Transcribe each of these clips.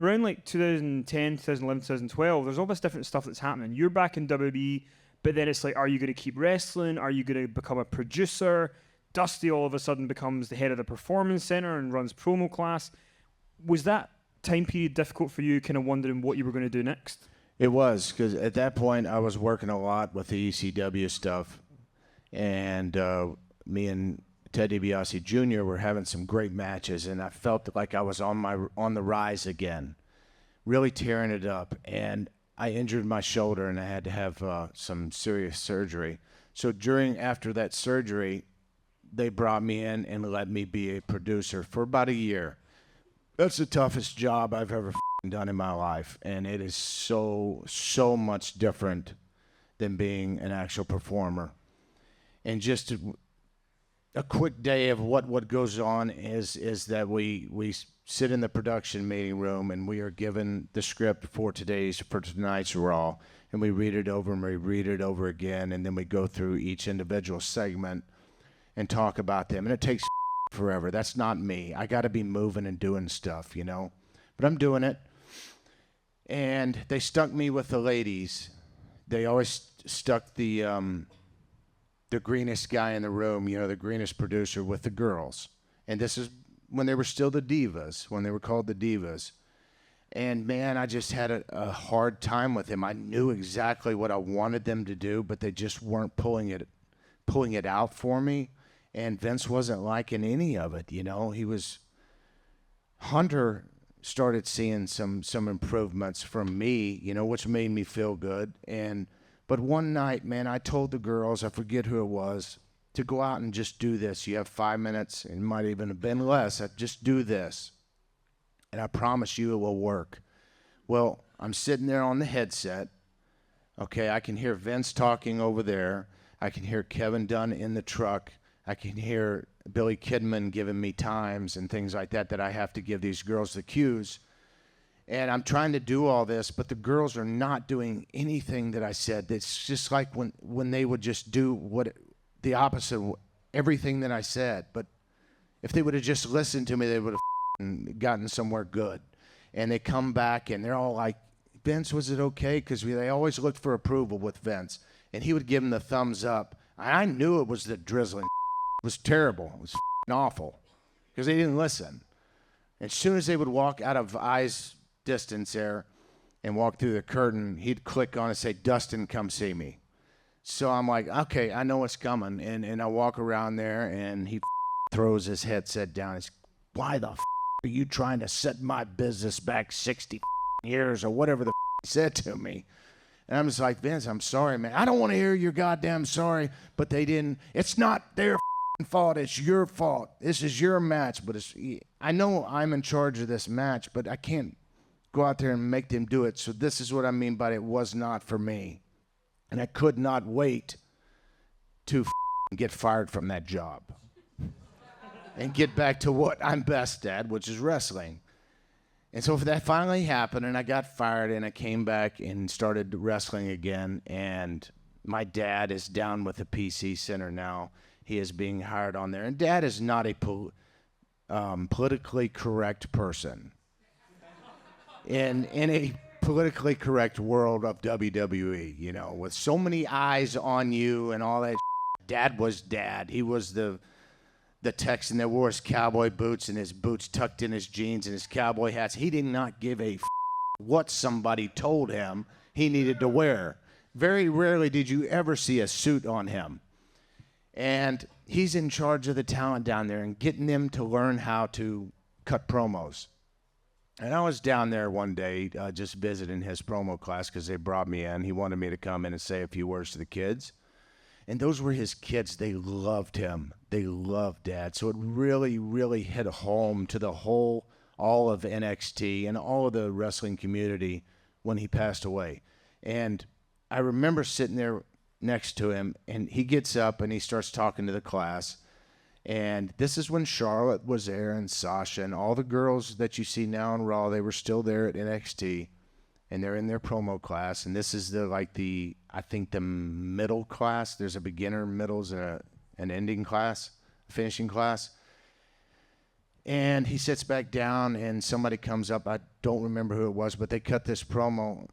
around like 2010, 2011, 2012, there's all this different stuff that's happening. You're back in WWE, but then it's like, are you going to keep wrestling? Are you going to become a producer? Dusty all of a sudden becomes the head of the performance center and runs promo class. Was that time period difficult for you, kind of wondering what you were going to do next? It was, because at that point I was working a lot with the ECW stuff, and me and Ted DiBiase Jr. were having some great matches, and I felt like I was on the rise again, really tearing it up. And I injured my shoulder, and I had to have some serious surgery. So after that surgery, they brought me in and let me be a producer for about a year. That's the toughest job I've ever done in my life, and it is so much different than being an actual performer. And just a quick day of what goes on is that we sit in the production meeting room, and we are given the script for tonight's Raw, and we read it over and we read it over again, and then we go through each individual segment and talk about them. And it takes forever. That's not me. I got to be moving and doing stuff, you know. But I'm doing it. And they stuck me with the ladies. They always stuck the greenest guy in the room, you know, the greenest producer, with the girls. And this is when they were still the Divas, when they were called the Divas. And man, I just had a hard time with him. I knew exactly what I wanted them to do, but they just weren't pulling it out for me. And Vince wasn't liking any of it, you know. Hunter started seeing some improvements from me, you know, which made me feel good. But one night, man, I told the girls, I forget who it was, to go out and just do this. You have 5 minutes, it might even have been less. Just do this, and I promise you it will work. Well, I'm sitting there on the headset. Okay, I can hear Vince talking over there. I can hear Kevin Dunn in the truck. I can hear Billy Kidman giving me times and things like that I have to give these girls the cues. And I'm trying to do all this, but the girls are not doing anything that I said. It's just like when they would just do the opposite of everything that I said. But if they would have just listened to me, they would have gotten somewhere good. And they come back, and they're all like, Vince, was it okay? Because they always looked for approval with Vince. And he would give them the thumbs up. I knew it was the drizzling. It was terrible. It was awful because they didn't listen. As soon as they would walk out of eyes distance there and walk through the curtain, he'd click on and say, Dustin, come see me. So I'm like, okay, I know what's coming. And I walk around there, and he throws his headset down. He's, why the are you trying to set my business back 60 years or whatever the he said to me? And I'm just like, Vince, I'm sorry, man. I don't want to hear your goddamn sorry, but they didn't. It's not their fault. It's your fault. This is your match. But I know I'm in charge of this match, but I can't go out there and make them do it. So this is what I mean by it was not for me. And I could not wait to get fired from that job and get back to what I'm best at, which is wrestling. And so that finally happened, and I got fired, and I came back and started wrestling again. And my dad is down with the PC Center now. He is being hired on there. And Dad is not a politically correct person in a politically correct world of WWE, you know, with so many eyes on you and all that. Dad was Dad. He was the Texan that wore his cowboy boots and his boots tucked in his jeans and his cowboy hats. He did not give a what somebody told him he needed to wear. Very rarely did you ever see a suit on him. And he's in charge of the talent down there and getting them to learn how to cut promos. And I was down there one day just visiting his promo class because they brought me in. He wanted me to come in and say a few words to the kids. And those were his kids. They loved him. They loved Dad. So it really, really hit home to all of NXT and all of the wrestling community when he passed away. And I remember sitting there next to him, and he gets up and he starts talking to the class. And this is when Charlotte was there and Sasha and all the girls that you see now on Raw, they were still there at NXT. And they're in their promo class, and this is I think the middle class. There's a beginner, middles, and an ending class, finishing class. And he sits back down, and somebody comes up. I don't remember who it was, but they cut this promo.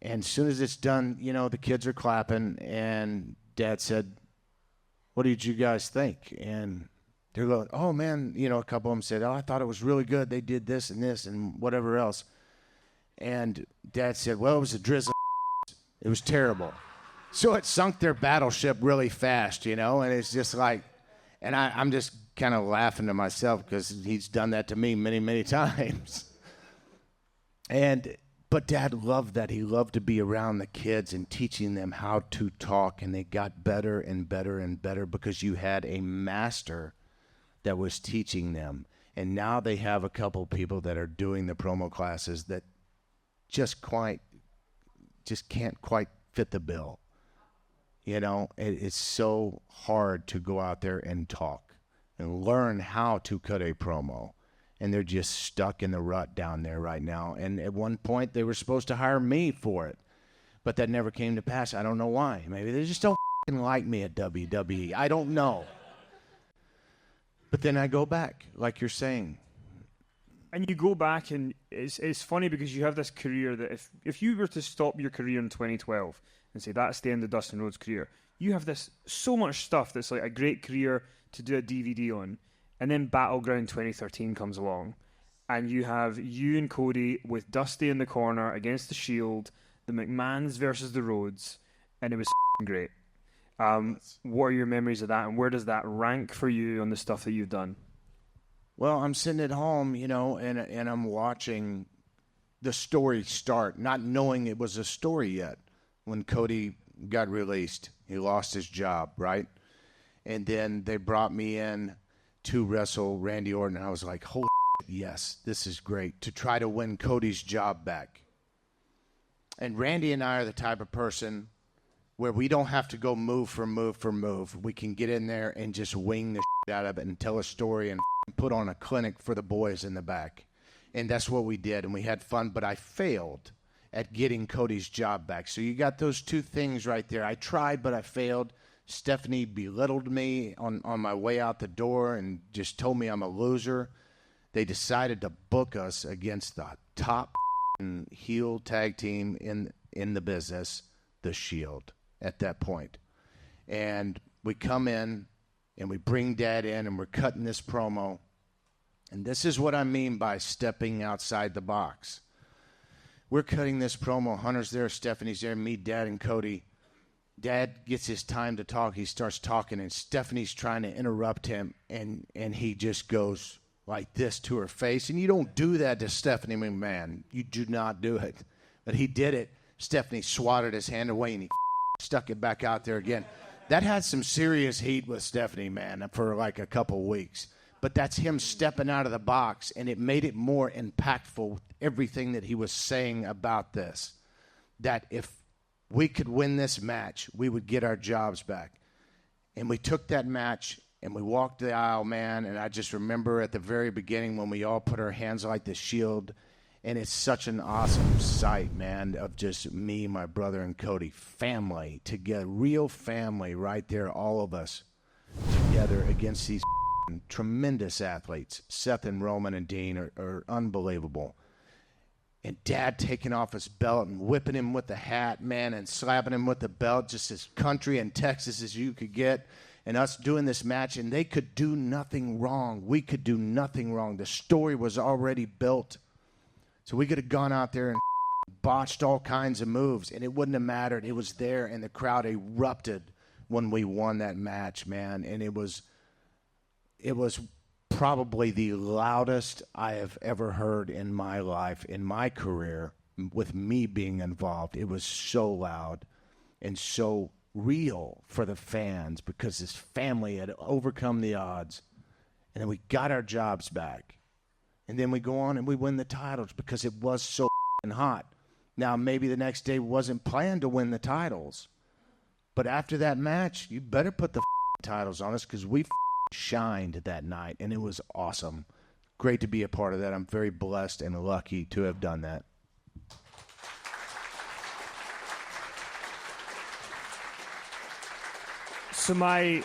And as soon as it's done, the kids are clapping, and Dad said, "What did you guys think?" And they're going, "Oh, man," a couple of them said, "Oh, I thought it was really good. They did this and whatever else." And Dad said, "Well, it was a drizzle. It was terrible." So it sunk their battleship really fast, and it's just like, and I'm just kind of laughing to myself because he's done that to me many, many times. But Dad loved that. He loved to be around the kids and teaching them how to talk, and they got better and better and better because you had a master that was teaching them. And now they have a couple people that are doing the promo classes that just can't quite fit the bill. It's so hard to go out there and talk and learn how to cut a promo. And they're just stuck in the rut down there right now. And at one point, they were supposed to hire me for it. But that never came to pass. I don't know why. Maybe they just don't like me at WWE. I don't know. But then I go back, like you're saying. And you go back, and it's funny because you have this career that if you were to stop your career in 2012 and say that's the end of Dustin Rhodes' career, you have this so much stuff that's like a great career to do a DVD on. And then Battleground 2013 comes along, and you have you and Cody with Dusty in the corner against the Shield, the McMahons versus the Rhodes, and it was great. What are your memories of that, and where does that rank for you on the stuff that you've done? Well, I'm sitting at home, and I'm watching the story start, not knowing it was a story yet. When Cody got released, he lost his job, right? And then they brought me in to wrestle Randy Orton. I was like, holy shit, yes, this is great, to try to win Cody's job back. And Randy and I are the type of person where we don't have to go move for move for move. We can get in there and just wing the shit out of it and tell a story and put on a clinic for the boys in the back. And that's what we did, and we had fun, but I failed at getting Cody's job back. So you got those two things right there. I tried, but I failed. Stephanie belittled me on my way out the door and just told me I'm a loser. They decided to book us against the top heel tag team in the business, the Shield, at that point. And we come in, and we bring Dad in, and we're cutting this promo. And this is what I mean by stepping outside the box. We're cutting this promo. Hunter's there, Stephanie's there, me, Dad, and Cody. Dad gets his time to talk. He starts talking, and Stephanie's trying to interrupt him, and he just goes like this to her face. And you don't do that to Stephanie McMahon. You do not do it. But he did it. Stephanie swatted his hand away, and he stuck it back out there again. That had some serious heat with Stephanie, man, for like a couple weeks. But that's him stepping out of the box, and it made it more impactful with everything that he was saying about this. That if we could win this match, we would get our jobs back. And we took that match, and we walked the aisle, man, and I just remember at the very beginning when we all put our hands like the Shield, and it's such an awesome sight, man, of just me, my brother, and Cody. Family together, real family right there, all of us together against these tremendous athletes. Seth and Roman and Dean are unbelievable. And Dad taking off his belt and whipping him with the hat, man, and slapping him with the belt, just as country and Texas as you could get. And us doing this match, and they could do nothing wrong. We could do nothing wrong. The story was already built. So we could have gone out there and botched all kinds of moves, and it wouldn't have mattered. It was there, and the crowd erupted when we won that match, man. And it was probably the loudest I have ever heard in my life, in my career, with me being involved. It was so loud and so real for the fans because this family had overcome the odds. And then we got our jobs back. And then we go on and we win the titles because it was so hot. Now, maybe the next day wasn't planned to win the titles. But after that match, you better put the titles on us because we shined that night, and it was awesome. Great to be a part of that. I'm very blessed and lucky to have done that. So my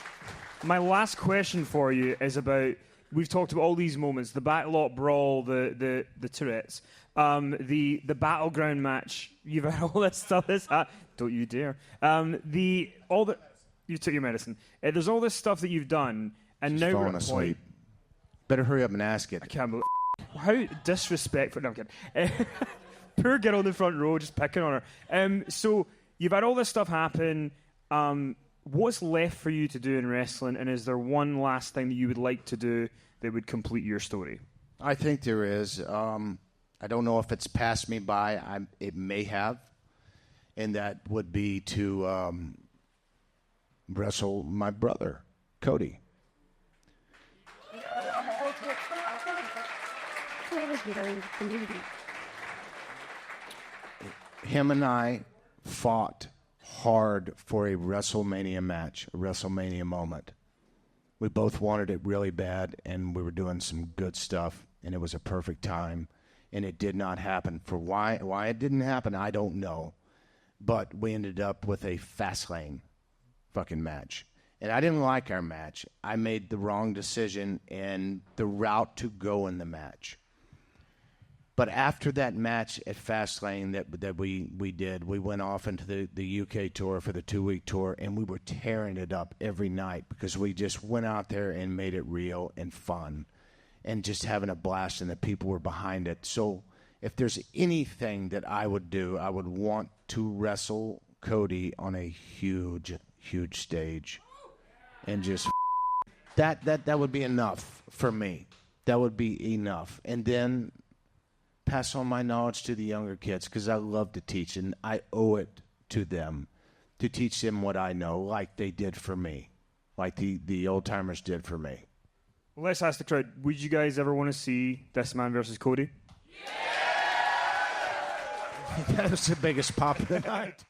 last question for you is about we've talked about all these moments: the backlot brawl, the Tourette's, the battleground match. You've had all this stuff. Don't you dare. You took your medicine. There's all this stuff that you've done, and She's now we're falling at a asleep. point. Better hurry up and ask it. I can't believe how disrespectful. No, I'm kidding. Poor girl in the front row, just picking on her. So you've had all this stuff happen. What's left for you to do in wrestling, and is there one last thing that you would like to do that would complete your story? I think there is. I don't know if it's passed me by. It may have, and that would be to wrestle my brother, Cody. Him and I fought hard for a WrestleMania match, a WrestleMania moment. We both wanted it really bad, and we were doing some good stuff, and it was a perfect time, and it did not happen. For why it didn't happen, I don't know, but we ended up with a Fastlane fucking match. And I didn't like our match. I made the wrong decision and the route to go in the match. But after that match at Fastlane that we did, we went off into the UK tour for the 2-week tour, and we were tearing it up every night because we just went out there and made it real and fun and just having a blast, and the people were behind it. So if there's anything that I would do, I would want to wrestle Cody on a huge, huge stage. And just that would be enough for me. That would be enough. And then pass on my knowledge to the younger kids because I love to teach, and I owe it to them to teach them what I know, like they did for me, like the old timers did for me. Well, let's ask the crowd: would you guys ever want to see this man versus Cody? Yeah! That was the biggest pop of the night.